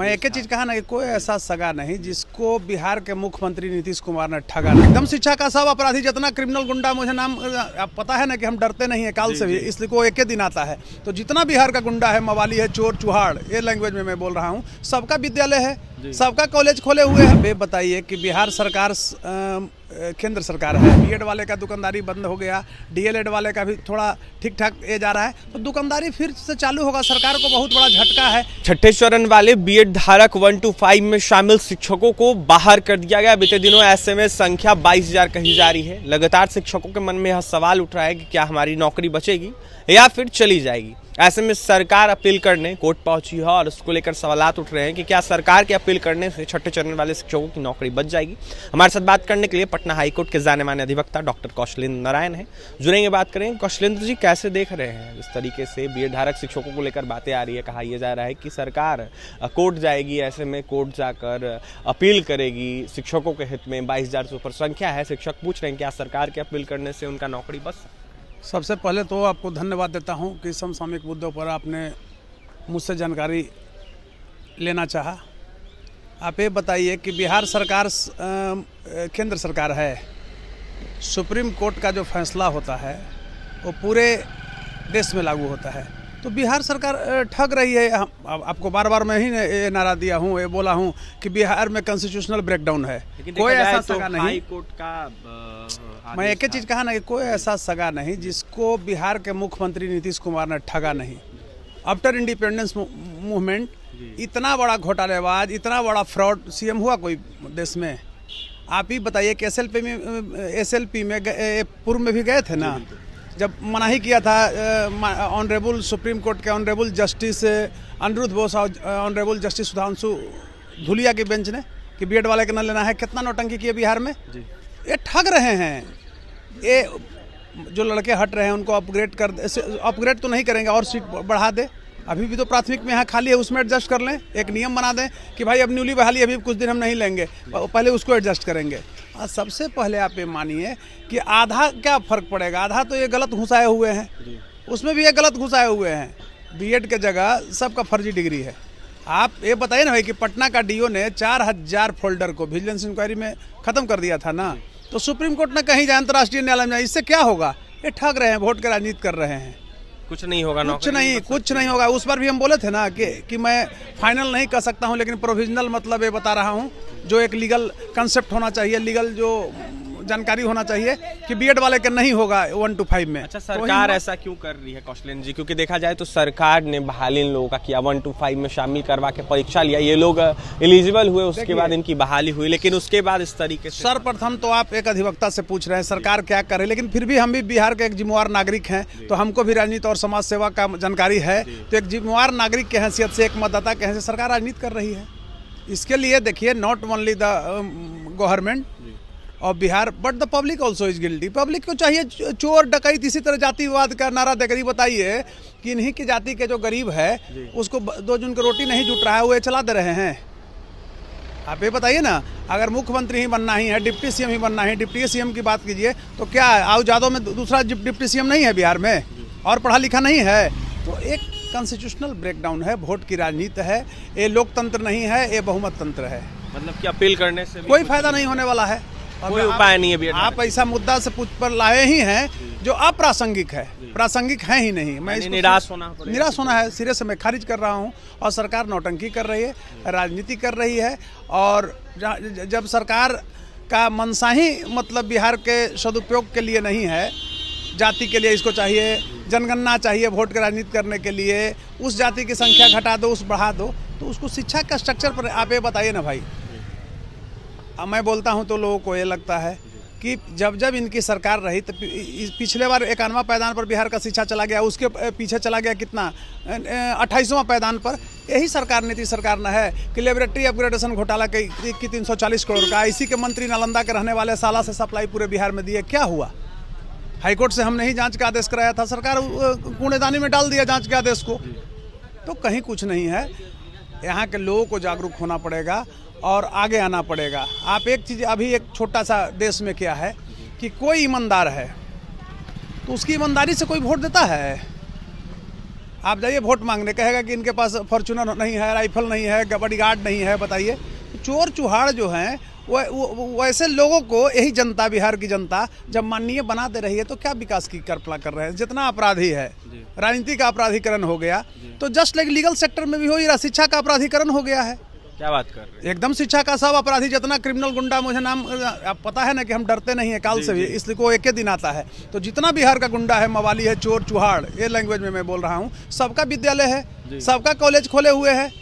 मैं एक ही चीज कहा ना कि कोई ऐसा सगा नहीं जिसको बिहार के मुख्यमंत्री नीतीश कुमार ने ठगा नहीं। एकदम शिक्षा का सब अपराधी जितना क्रिमिनल गुंडा, मुझे नाम आप पता है ना कि हम डरते नहीं है काल से भी, इसलिए को एक ही दिन आता है। तो जितना बिहार का गुंडा है, मवाली है, चोर चुहाड़, ये लैंग्वेज में मैं बोल रहा हूँ, सबका विद्यालय है, सबका कॉलेज खोले हुए हैं। ये बताइए कि बिहार सरकार केंद्र सरकार है, बीएड वाले का दुकानदारी बंद हो गया, डीएलएड वाले का भी थोड़ा ठीक ठाक ये जा रहा है, तो दुकानदारी फिर से चालू होगा। सरकार को बहुत बड़ा झटका है। छठे चरण वाले बीएड धारक 1 to 5 में शामिल शिक्षकों को बाहर कर दिया गया। बीते दिनों ऐसे में संख्या 22,000 कही जा रही है। लगातार शिक्षकों के मन में यह सवाल उठ रहा है कि क्या हमारी नौकरी बचेगी या फिर चली जाएगी। ऐसे में सरकार अपील करने कोर्ट पहुंची है और उसको लेकर सवालात उठ रहे हैं कि क्या सरकार के अपील करने से छठे चरण वाले शिक्षकों की नौकरी बच जाएगी। हमारे साथ बात करने के लिए पटना हाईकोर्ट के जाने माने अधिवक्ता डॉक्टर कौशलेंद्र नारायण हैं, जुड़ेंगे, बात करेंगे। कौशलेंद्र जी, कैसे देख रहे हैं इस तरीके से बीएड धारक शिक्षकों को लेकर बातें आ रही है? कहा यह जा रहा है कि सरकार कोर्ट जाएगी, ऐसे में कोर्ट जाकर अपील करेगी शिक्षकों के हित में। 22,000 से ऊपर संख्या है। शिक्षक पूछ रहे हैं क्या सरकार के अपील करने से उनका नौकरी बच सकती है? सबसे पहले तो आपको धन्यवाद देता हूं कि समसामयिक मुद्दों पर आपने मुझसे जानकारी लेना चाहा। आप ये बताइए कि बिहार सरकार केंद्र सरकार है, सुप्रीम कोर्ट का जो फैसला होता है वो पूरे देश में लागू होता है। तो बिहार सरकार ठग रही है। आपको बार बार मैं ही ये नारा दिया हूँ, ये बोला हूँ कि बिहार में कॉन्स्टिट्यूशनल ब्रेकडाउन है। कोई ऐसा सगा नहीं। हाई कोर्ट का मैं एक ही चीज कहा ना कि कोई ऐसा सगा नहीं जिसको बिहार के मुख्यमंत्री नीतीश कुमार ने ठगा नहीं। आफ्टर इंडिपेंडेंस मूवमेंट इतना बड़ा घोटालेबाज, इतना बड़ा फ्रॉड सीएम हुआ कोई देश में? आप ही बताइए कि एसएलपी में पूर्व में भी गए थे ना, जब मनाही किया था ऑनरेबल सुप्रीम कोर्ट के ऑनरेबल जस्टिस अनिरुद्ध बोस और ऑनरेबल जस्टिस सुधांशु धुलिया की बेंच ने कि बीएड वाले का न लेना है। कितना नौटंकी किए बिहार में। ये ठग रहे हैं। ये जो लड़के हट रहे हैं उनको अपग्रेड तो नहीं करेंगे और सीट बढ़ा दे। अभी भी तो प्राथमिक में यहाँ खाली है, उसमें एडजस्ट कर लें। एक नियम बना दें कि भाई अब न्यूली बहाली अभी कुछ दिन हम नहीं लेंगे, पहले उसको एडजस्ट करेंगे। सबसे पहले आप ये मानिए कि आधा क्या फ़र्क पड़ेगा, आधा तो ये गलत घुसाए हुए हैं, उसमें भी ये गलत घुसाए हुए हैं। बीएड के जगह सबका फर्जी डिग्री है। आप ये बताइए ना भाई कि पटना का डीओ ने 4,000 फोल्डर को विजिलेंस इंक्वायरी में ख़त्म कर दिया था ना, तो सुप्रीम कोर्ट ने कहीं जाए, अंतर्राष्ट्रीय न्यायालय में जाए, इससे क्या होगा? ये ठग रहे हैं, वोट के राजनीति कर रहे हैं। कुछ नहीं होगा, कुछ नहीं होगा। उस पर भी हम बोले थे ना कि मैं फाइनल नहीं कर सकता हूं, लेकिन प्रोविजनल मतलब ये बता रहा हूं, जो एक लीगल कंसेप्ट होना चाहिए, लीगल जो जानकारी होना चाहिए कि बीएड वाले के नहीं होगा 1 to 5 में। अच्छा, सरकार ऐसा क्यों कर रही है कौशलेंद्र जी? क्योंकि देखा जाए तो सरकार ने बहाली इन लोगों का किया, 1 to 5 में शामिल करवा के परीक्षा लिया, ये लोग एलिजिबल हुए, उसके बाद इनकी बहाली हुई, लेकिन उसके बाद इस तरीके से। सर्वप्रथम तो आप एक अधिवक्ता से पूछ रहे हैं सरकार क्या कर रही है, लेकिन फिर भी हम भी बिहार के एक जिम्मेवार नागरिक हैं, तो हमको भी राजनीति और समाज सेवा का जानकारी है। तो एक जिम्मेवार नागरिक की हैसियत से, एक मतदाता की हैसियत से सरकार राजनीति कर रही है। इसके लिए देखिए, नॉट ओनली द गवर्नमेंट और Bihar but the public also is guilty. Public को चाहिए चोर डकैत इसी तरह जातिवाद का नारा देकर बताइए कि इन्हीं की जाति के जो गरीब है उसको 2 जून की रोटी नहीं जुट रहा है, वो ये चला दे रहे हैं। आप ये बताइए ना, अगर मुख्यमंत्री ही बनना ही है, डिप्टी सीएम ही बनना है, डिप्टी सीएम की बात कीजिए तो क्या आओ जादव में दूसरा डिप्टी सीएम नहीं है बिहार में और पढ़ा लिखा नहीं है? तो एक कॉन्स्टिट्यूशनल ब्रेकडाउन है, वोट की राजनीति है, ये लोकतंत्र नहीं है, ये बहुमत तंत्र है। मतलब कि अपील करने से कोई फायदा नहीं होने वाला है, कोई उपाय नहीं है। आप ऐसा मुद्दा से पर लाए ही हैं जो अप्रासंगिक है, प्रासंगिक है ही नहीं। मैं निराश होना है, सिरे से मैं खारिज कर रहा हूं। और सरकार नौटंकी कर रही है, राजनीति कर रही है। और जब सरकार का मनसा ही मतलब बिहार के सदुपयोग के लिए नहीं है, जाति के लिए इसको चाहिए, जनगणना चाहिए वोट की राजनीति करने के लिए, उस जाति की संख्या घटा दो, उस बढ़ा दो, तो उसको शिक्षा का स्ट्रक्चर पर आप ये बताइए ना भाई। अब मैं बोलता हूं तो लोगों को ये लगता है कि जब इनकी सरकार रही तो पिछले बार 51वां पायदान पर बिहार का शिक्षा चला गया, उसके पीछे चला गया कितना 28वां पायदान पर। यही सरकार नीतीश सरकार न है कि लेबोरेटरी अपग्रेडेशन घोटाला की 340 करोड़ का इसी के मंत्री नालंदा के रहने वाले साला से सप्लाई पूरे बिहार में दिए। क्या हुआ? हाईकोर्ट से हमने ही जांच का आदेश कराया था, सरकार कूड़ेदानी में डाल दिया जांच के आदेश को। तो कहीं कुछ नहीं है। यहाँ के लोगों को जागरूक होना पड़ेगा और आगे आना पड़ेगा। आप एक चीज़, अभी एक छोटा सा देश में क्या है कि कोई ईमानदार है तो उसकी ईमानदारी से कोई वोट देता है? आप जाइए वोट मांगने, कहेगा कि इनके पास फॉर्चूनर नहीं है, राइफल नहीं है, बॉडीगार्ड नहीं है। बताइए, चोर चुहाड़ जो हैं वैसे लोगों को यही जनता, बिहार की जनता जब माननीय बना दे रही है तो क्या विकास की कल्पना कर रहे हैं। जितना अपराधी है, राजनीति का अपराधीकरण हो गया, तो जस्ट लाइक लीगल सेक्टर में भी हो ही रहा, शिक्षा का अपराधीकरण हो गया है। क्या बात कर रहे हैं? एकदम शिक्षा का सब अपराधी, जितना क्रिमिनल गुंडा, मुझे नाम आप पता है ना कि हम डरते नहीं है काल से भी, इसलिए को एक ही दिन आता है। तो जितना बिहार का गुंडा है, मवाली है, चोर चुहाड़, ये लैंग्वेज में मैं बोल रहा हूँ, सबका विद्यालय है, सबका कॉलेज खोले हुए है।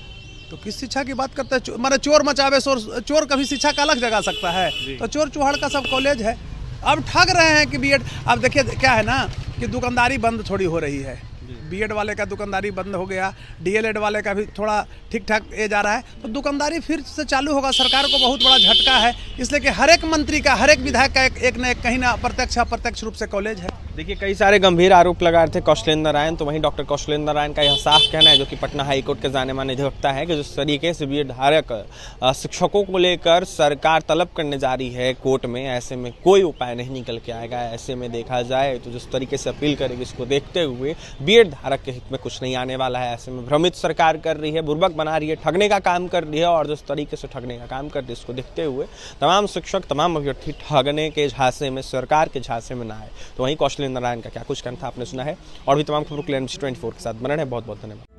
तो किस शिक्षा की बात करते हैं? माने चोर मचावे शोर, चोर कभी शिक्षा का अलग जगा सकता है? तो चोर चुहाड़ का सब कॉलेज है। अब ठग रहे हैं कि बीएड। अब देखिए क्या है ना कि दुकानदारी बंद थोड़ी हो रही है, बीएड वाले का दुकानदारी बंद हो गया, डीएलएड वाले का भी थोड़ा ठीक ठाक ये जा रहा है, तो दुकानदारी फिर से चालू होगा। सरकार को बहुत बड़ा झटका है, इसलिए कि हर एक मंत्री का, हर एक विधायक का एक न एक कहीं ना अप्रत्यक्ष अप्रत्यक्ष रूप से कॉलेज है। देखिए, कई सारे गंभीर आरोप लगा रहे थे कौशलेंद्र नारायण, तो वहीं डॉक्टर कौशलेंद्र नारायण का यह साफ कहना है, जो कि पटना हाईकोर्ट के जाने माने अधिवक्ता है, कि जिस तरीके से बीएड धारक शिक्षकों को लेकर सरकार तलब करने जा रही है कोर्ट में, ऐसे में कोई उपाय नहीं निकल के आएगा। ऐसे में देखा जाए तो जिस तरीके से अपील करेगी, इसको देखते हुए बीएड धारक के हित में कुछ नहीं आने वाला है। ऐसे में भ्रमित सरकार कर रही है, बुर्बक बना रही है, ठगने का काम कर रही है, और जिस तरीके से ठगने का काम कर रही है, इसको देखते हुए तमाम शिक्षक, तमाम अभ्यर्थी ठगने के झांसे में, सरकार के झांसे में ना आए। तो वहीं कौशलेंद्र नारायण का क्या कुछ कहना था, आपने सुना है। और भी तमाम खबरों के लिए NBC 24 के साथ बने रहें। बहुत बहुत धन्यवाद।